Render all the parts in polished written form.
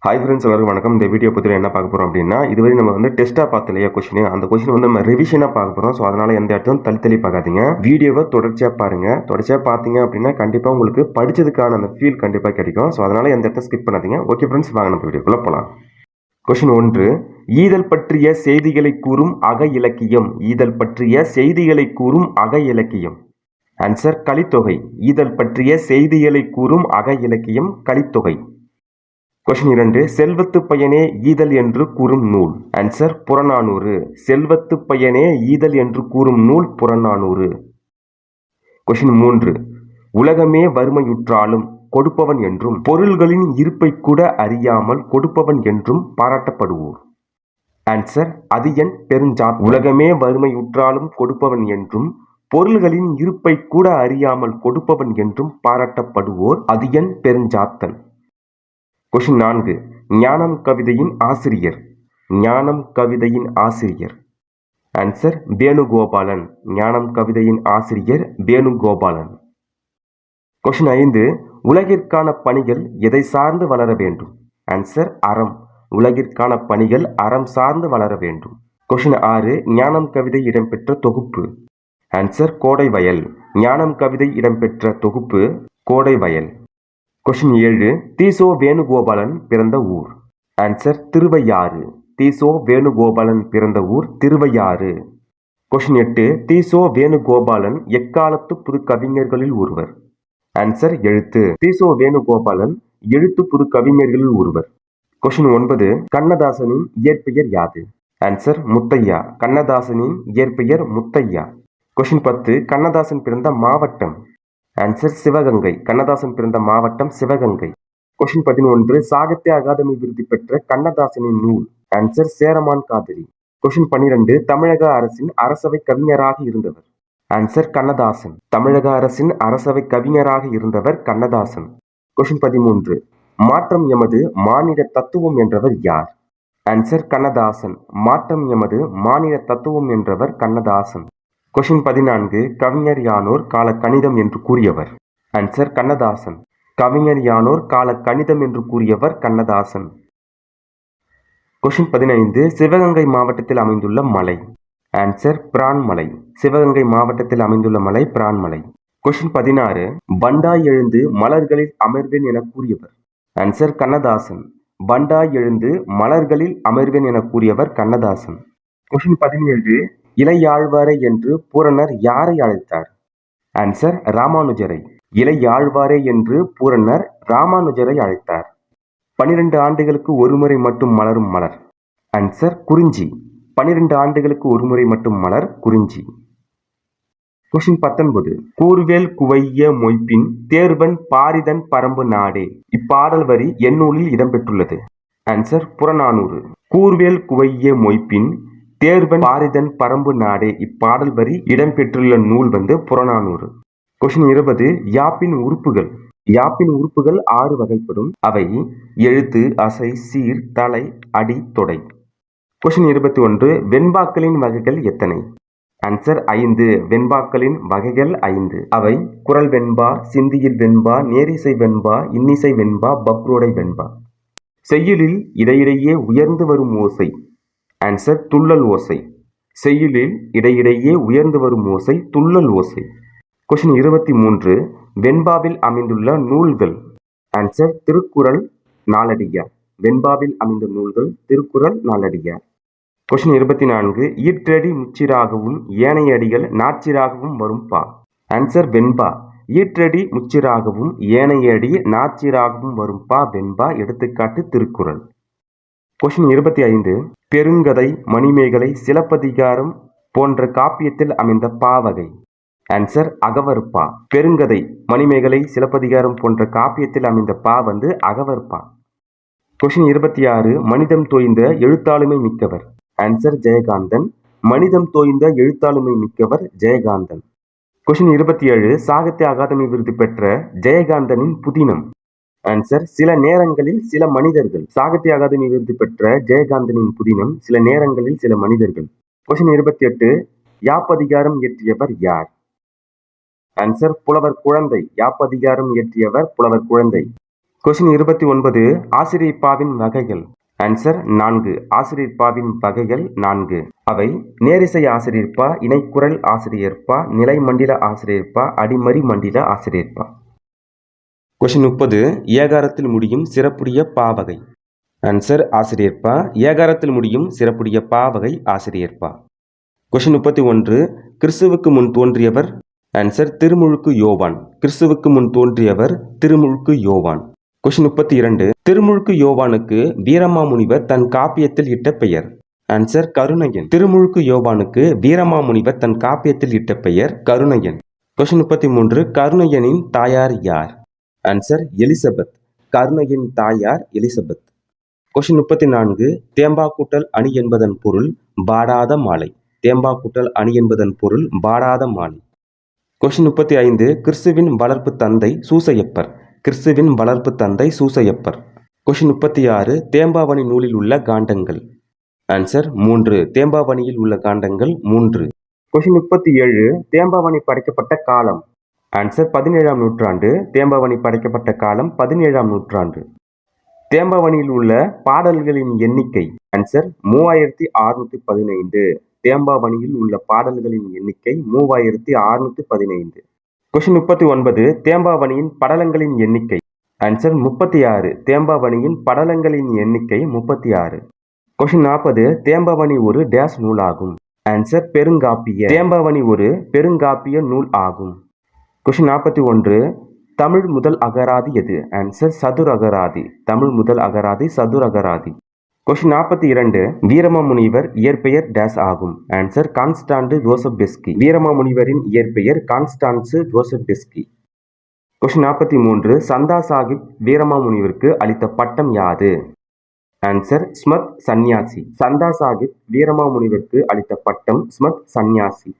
Hi friends, எல்லாருக்கும் வணக்கம். இந்த வீடியோ பற்றி என்ன பார்க்க போகிறோம் அப்படின்னா, இதுவரை நம்ம டெஸ்ட்டாக பார்த்து இல்லையா கொஸ்டின், அந்த கொஸ்டின் நம்ம ரிவிஷனாக பார்க்க போகிறோம். ஸோ அதனால் எந்த இடத்தையும் தள்ளி பார்க்காதீங்க. வீடியோவை தொடர்ச்சியாக பாருங்கள். தொடர்ச்சியாக பார்த்தீங்க அப்படின்னா கண்டிப்பாக உங்களுக்கு படித்ததுக்கான அந்த ஃபீல் கண்டிப்பாக கிடைக்கும். ஸோ அதனால் எந்த இடத்தையும் ஸ்கிப் பண்ணாதீங்க. ஓகே ஃப்ரெண்ட்ஸ், வாங்க நம்ம வீடியோக்குள்ளே போகலாம். கொஸ்டின் 1. ஈதல் பற்றிய செய்திகளை கூறும் அக இலக்கியம். ஈதல் பற்றிய செய்திகளை கூறும் அக இலக்கியம். ஆன்சர் கலித்தொகை. ஈதல் பற்றிய செய்திகளை கூறும் அக இலக்கியம் கலித்தொகை. கொஸ்டின் 2. செல்வத்து பயனே ஈதல் என்று கூறும் நூல். ஆன்சர் புறநானூறு. செல்வத்து பயனே ஈதல் என்று கூறும் நூல் புறநானூறு. கொஸ்டின் 3. உலகமே வறுமையுற்றாலும் கொடுப்பவன் என்றும் பொருள்களின் இருப்பை கூட அறியாமல் கொடுப்பவன் என்றும் பாராட்டப்படுவோர். ஆன்சர் அதியன் பெருஞ்சாத்தன். உலகமே வறுமையுற்றாலும் கொடுப்பவன் என்றும் பொருள்களின் இருப்பை கூட அறியாமல் கொடுப்பவன் என்றும் பாராட்டப்படுவோர் அதியன் பெருஞ்சாத்தன். கொஸ்டின் 4. ஞானம் கவிதையின் ஆசிரியர். ஞானம் கவிதையின் ஆசிரியர். ஆன்சர் வேணுகோபாலன். ஞானம் கவிதையின் ஆசிரியர் வேணுகோபாலன். கொஸ்டின் 5. உலகிற்கான பணிகள் எதை சார்ந்து வளர வேண்டும். ஆன்சர் அறம். உலகிற்கான பணிகள் அறம் சார்ந்து வளர வேண்டும். கொஸ்டின் 6. ஞானம் கவிதை இடம்பெற்ற தொகுப்பு. ஆன்சர் கோடைவயல். ஞானம் கவிதை இடம்பெற்ற தொகுப்பு கோடைவயல். கொஸ்டின் 7. தீசோ வேணுகோபாலன் பிறந்த ஊர். ஆன்சர் திருவையாறு. தீசோ வேணுகோபாலன் பிறந்த ஊர் திருவையாறு. கொஸ்டின் 8. தீசோ வேணுகோபாலன் எக்காலத்து புது கவிஞர்களில் ஒருவர். ஆன்சர் எழுத்து. தீசோ வேணுகோபாலன் எழுத்து புது கவிஞர்களில் ஒருவர். கொஸ்டின் 9. கண்ணதாசனின் இயற்பெயர் யாது. ஆன்சர் முத்தையா. கண்ணதாசனின் இயற்பெயர் முத்தையா. கொஸ்டின் 10. கண்ணதாசன் பிறந்த மாவட்டம். ஆன்சர் சிவகங்கை. கண்ணதாசன் பிறந்த மாவட்டம் சிவகங்கை. கொஸ்டின் 11. சாகித்ய அகாதமி விருது பெற்ற கண்ணதாசனின் நூல். ஆன்சர் சேரமான் காதலி. கொஸ்டின் 12. தமிழக அரசின் அரசவை கவிஞராக இருந்தவர். ஆன்சர் கண்ணதாசன். தமிழக அரசின் அரசவை கவிஞராக இருந்தவர் கண்ணதாசன். கொஸ்டின் 13. மாற்றம் எமது மானிட தத்துவம் என்றவர் யார். ஆன்சர் கண்ணதாசன். மாற்றம் எமது மானிட தத்துவம் என்றவர் கண்ணதாசன். கொஸ்டின் 14. கவிஞர் யானோர் கால கணிதம் என்று கூறியவர். ஆன்சர் கண்ணதாசன். கவிஞர் யானோர் கால கணிதம் என்று கூறியவர் கண்ணதாசன். கொஸ்டின் 15. சிவகங்கை மாவட்டத்தில் அமைந்துள்ள மலை. ஆன்சர் பிரான்மலை. சிவகங்கை மாவட்டத்தில் அமைந்துள்ள மலை பிரான்மலை. கொஸ்டின் 16. பண்டாய் எழுந்து மலர்களில் அமர்வேன் என கூறியவர். ஆன்சர் கண்ணதாசன். பண்டாய் எழுந்து மலர்களில் அமர்வேன் என கூறியவர் கண்ணதாசன். கொஸ்டின் 17. இளையாழ்வாரை என்று பூரணர் யாரை அழைத்தார். ஆன்சர் ராமானுஜரை. இளையாழ்வாரை என்று பூரணர் ராமானுஜரை அழைத்தார். 12 ஆண்டுகளுக்கு ஒருமுறை மட்டும் மலரும் மலர். ஆன்சர் குறிஞ்சி. 12 ஆண்டுகளுக்கு ஒருமுறை மட்டும் மலர் குறிஞ்சி. கொஸ்டின் 19. கூர்வேல் குவைய மொய்ப்பின் தேர்வன் பாரிதன் பரம்பு நாடே. இப்பாடல் வரி எந்நூலில் இடம்பெற்றுள்ளது. ஆன்சர் புறநானூறு. கூர்வேல் குவைய மொய்ப்பின் தேர்வன் பாரிதன் பரம்பு நாடே. இப்பாடல் வரி இடம்பெற்றுள்ள நூல் புறநானூறு. கொஸ்டின் 20. யாப்பின் உறுப்புகள். யாப்பின் உறுப்புகள் 6 வகைப்படும். அவை எழுத்து, அசை, சீர், தலை, அடி, தொடை. கொஸ்டின் 21. வெண்பாக்களின் வகைகள் எத்தனை. ஆன்சர் 5. வெண்பாக்களின் வகைகள் 5. அவை குரல் வெண்பா, சிந்தியில் வெண்பா, நேரிசை வெண்பா, இன்னிசை வெண்பா, பக்ரோடை வெண்பா. செய்யுளில் இடையிடையே உயர்ந்து வரும் ஓசை. ஆன்சர் துள்ளல் ஓசை. செய்யுளில் இடையிடையே உயர்ந்து வரும் ஓசை துள்ளல் ஓசை. கொஸ்டின் 23. வெண்பாவில் அமைந்துள்ள நூல்கள். ஆன்சர் திருக்குறள், நாலடியார். வெண்பாவில் அமைந்த நூல்கள் திருக்குறள், நாலடியார். கொஸ்டின் 24. ஈற்றடி முச்சிராகவும் ஏனைய அடிகள் நாச்சிராகவும் வரும் பா. ஆன்சர் வெண்பா. ஈற்றடி முச்சிராகவும் ஏனைய அடி நாச்சிராகவும் வரும் பா வெண்பா. எடுத்துக்காட்டு திருக்குறள். கொஸ்டின் 25. பெருங்கதை, மணிமேகலை, சிலப்பதிகாரம் போன்ற காப்பியத்தில் அமைந்த பாவகை. ஆன்சர் அகவற்பா. பெருங்கதை, மணிமேகலை, சிலப்பதிகாரம் போன்ற காப்பியத்தில் அமைந்த பா அகவற்பா. கொஸ்டின் 26. மனிதம் தோய்ந்த எழுத்தாளுமை மிக்கவர். ஆன்சர் ஜெயகாந்தன். மனிதம் தோய்ந்த எழுத்தாளுமை மிக்கவர் ஜெயகாந்தன். கொஸ்டின் 27. சாகித்ய அகாதமி விருது பெற்ற ஜெயகாந்தனின் புதினம். ஆன்சர் சில நேரங்களில் சில மனிதர்கள். சாகித்ய அகாதமி விருது பெற்ற ஜெயகாந்தனின் புதினம் சில நேரங்களில் சில மனிதர்கள். கொஸ்டின் 28. யாப்பதிகாரம் இயற்றியவர் யார். ஆன்சர் புலவர் குழந்தை. யாப்பதிகாரம் இயற்றியவர் புலவர் குழந்தை. கொஸ்டின் 29 ஆசிரியப்பாவின் வகைகள். ஆன்சர் 4. ஆசிரியப்பாவின் வகைகள் 4. அவை நேரிசை ஆசிரியப்பா, இணைக்குரல் ஆசிரியப்பா, நிலைமண்டல ஆசிரியப்பா, அடிமறி மண்டல ஆசிரியப்பா. கொஸ்டின் 30 ஏகாரத்தில் முடியும் சிறப்புடைய பாவகை. ஆன்சர் ஆசிரியப்பா. ஏகாரத்தில் முடியும் சிறப்புடைய பாவகை ஆசிரியப்பா. கொஸ்டின் 31 கிறிஸ்துவுக்கு முன் தோன்றியவர். ஆன்சர் திருமுழுக்கு யோவான். கிறிஸ்துவுக்கு முன் தோன்றியவர் திருமுழுக்கு யோவான். கொஸ்டின் 32 திருமுழுக்கு யோவானுக்கு வீரமாமுனிவர் தன் காப்பியத்தில் இட்ட பெயர். ஆன்சர் கருணையன். திருமுழுக்கு யோவானுக்கு வீரமாமுனிவர் தன் காப்பியத்தில் இட்ட பெயர் கருணையன். கொஸ்டின் 33 கருணையனின் தாயார் யார். Answer Elizabeth. கருணையின் தாயார் எலிசபெத். கொஸ்டின் 34 தேம்பா கூட்டல் அணி என்பதன் பொருள் பாடாத மாலை. தேம்பா கூட்டல் அணி என்பதன் பொருள் பாடாத மாலை. கொஸ்டின் 35 கிறிஸ்துவின் வளர்ப்பு தந்தை சூசையப்பர். கிறிஸ்துவின் வளர்ப்பு தந்தை சூசையப்பர். கொஸ்டின் 36 தேம்பாவணி நூலில் உள்ள காண்டங்கள். ஆன்சர் 3. தேம்பாவணியில் உள்ள காண்டங்கள் 3. கொஸ்டின் 37 தேம்பாவணி படைக்கப்பட்ட காலம். ஆன்சர் 17ஆம் நூற்றாண்டு. தேம்பாவணி படைக்கப்பட்ட காலம் 17ஆம் நூற்றாண்டு. தேம்பாவணியில் உள்ள பாடல்களின் எண்ணிக்கை. ஆன்சர் 3615. தேம்பாவணியில் உள்ள பாடல்களின் எண்ணிக்கை 3615. கொஸ்டின் 39 தேம்பாவணியின் படலங்களின் எண்ணிக்கை. ஆன்சர் 36. தேம்பாவணியின் படலங்களின் எண்ணிக்கை 36. கொஸ்டின் 40 தேம்பாவணி ஒரு டேஸ் நூலாகும். ஆன்சர் பெருங்காப்பிய. தேம்பாவணி ஒரு பெருங்காப்பிய நூல் ஆகும். கொஸ்டின் 41 தமிழ் முதல் அகராதி எது. ஆன்சர் சதுர் அகராதி. தமிழ் முதல் அகராதி சதுர் அகராதி. கொஸ்டின் 42 வீரமாமுனிவர் இயற்பெயர் டேஸ் ஆகும். Answer Constantine Joseph Beschi. வீரமாமுனிவரின் இயற்பெயர் கான்ஸ்டான்சு ஜோசப் பெஸ்கி. கொஸ்டின் 43 சந்தா சாஹிப் வீரமாமுனிவருக்கு அளித்த பட்டம் யாது. ஆன்சர் ஸ்மத் சந்நியாசி. சந்தா சாஹிப் வீரமாமுனிவருக்கு அளித்த பட்டம் ஸ்மத் சந்நியாசி.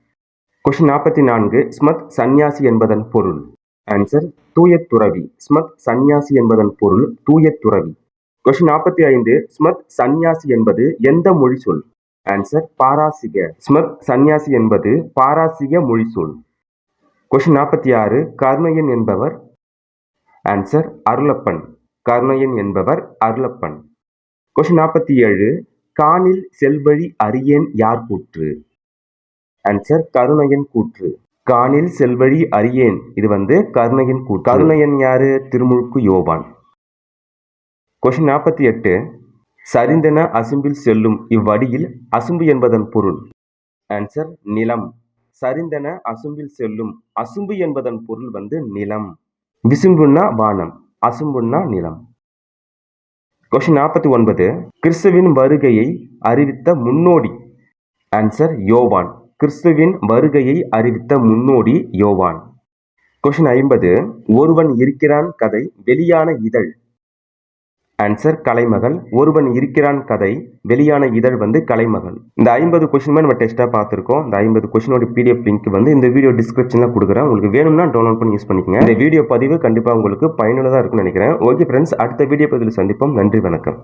கொஸ்டின் 44 ஸ்மத் சந்நியாசி என்பதன் பொருள். ஆன்சர் தூய துறவி. ஸ்மத் சந்நியாசி என்பதன் பொருள் தூய துறவி. கொஸ்டின் 45 ஸ்மத் சந்நியாசி என்பது எந்த மொழி சொல். ஆன்சர் பாராசிக. ஸ்மத் சந்நியாசி என்பது பாராசிக மொழி சொல். கொஸ்டின் 46 கருணையன் என்பவர். ஆன்சர் அருளப்பன். கருணையன் என்பவர் அருளப்பன். கொஸ்டின் 47 காணில் செல்வழி அறியேன் யார் கூற்று. ஆன்சர் கருணையன் கூற்று. காணில் செல்வழி அறியேன் இது கருணையன் கூற்று. கருணையன் யாரு. திருமுழுக்கு யோவான். கொஸ்டின் 48 சரிந்தென அசும்பில் செல்லும் இவ்வடியில் அசும்பு என்பதன் பொருள். ஆன்சர் நிலம். சரிந்தென அசும்பில் செல்லும் அசும்பு என்பதன் பொருள் நிலம். விசும்புன்னா வானம், அசும்புன்னா நிலம். கொஸ்டின் 49 கிறிஸ்துவின் வருகையை அறிவித்த முன்னோடி. ஆன்சர் யோவான். கிறிஸ்துவின் வருகையை அறிவித்த முன்னோடி யோவான். கொஸ்டின் 50 ஒருவன் இருக்கிறான் கதை வெளியான இதழ். ஆன்சர் கலைமகள். ஒருவன் இருக்கிறான் கதை வெளியான இதழ் கலைமகள். இந்த 50 கொஸ்டின் நம்ம டெஸ்ட்டாக பார்த்துருக்கோம். இந்த 50 கொஸ்டினோட பிடிஎஃப் லிங்க் இந்த வீடியோ டிஸ்கிரிப்ஷனில் கொடுக்குறேன். உங்களுக்கு வேணும்னா டவுன்லோட் பண்ணி யூஸ் பண்ணிக்கோங்க. இந்த வீடியோ பதிவு கண்டிப்பாக உங்களுக்கு பயனுள்ளதாக இருக்கும்னு நினைக்கிறேன். ஓகே ஃப்ரெண்ட்ஸ், அடுத்த வீடியோ பதிவில் சந்திப்போம். நன்றி, வணக்கம்.